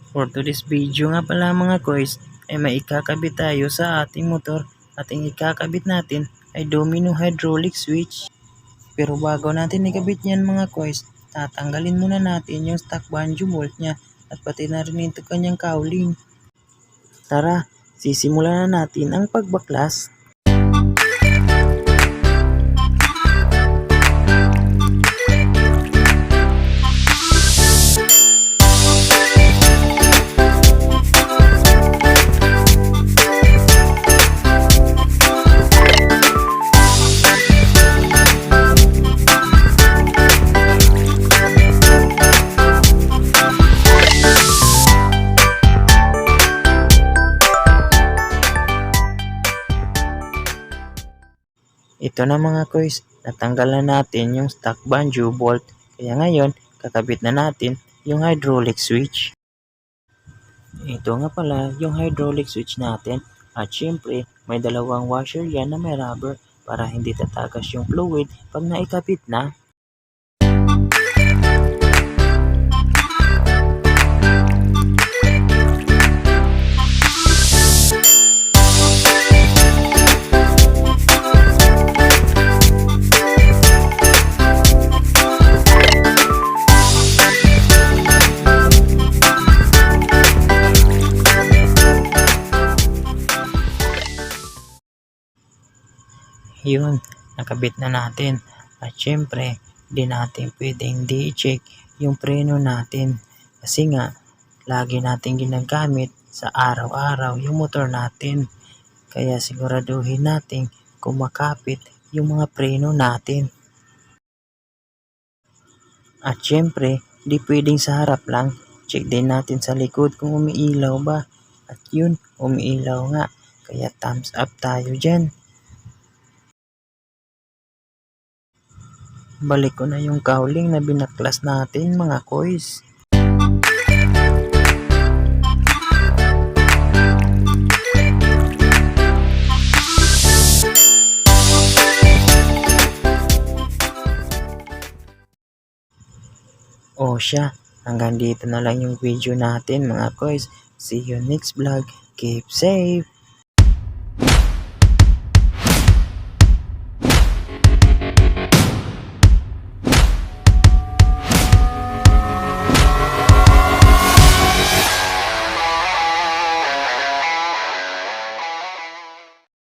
For today's video nga pala mga koys ay may ikakabit tayo sa ating motor. Ating ikakabit natin ay domino hydraulic switch. Pero bago natin ikabit yan mga koys, tatanggalin muna natin yung stock banjo bolt niya at pati na rin ito kanyang cowling. Tara, sisimulan na natin ang pagbaklas. Ito na mga koys, natanggal na natin yung stock banjo bolt. Kaya ngayon, kakabit na natin yung hydraulic switch. Ito nga pala yung hydraulic switch natin. At syempre, may dalawang washer yan na may rubber para hindi tatagas yung fluid pag naikabit na. Yun, nakabit na natin. At syempre, di natin pwedeng di-check yung preno natin. Kasi nga, lagi natin ginagamit sa araw-araw yung motor natin. Kaya siguraduhin natin kumakapit yung mga preno natin. At syempre, di pwedeng sa harap lang. Check din natin sa likod kung umiilaw ba. At yun, umiilaw nga. Kaya thumbs up tayo dyan. Balik ko na yung cowling na binaklas natin mga koys. O siya, hanggang dito na lang yung video natin mga koys. See you next vlog. Keep safe!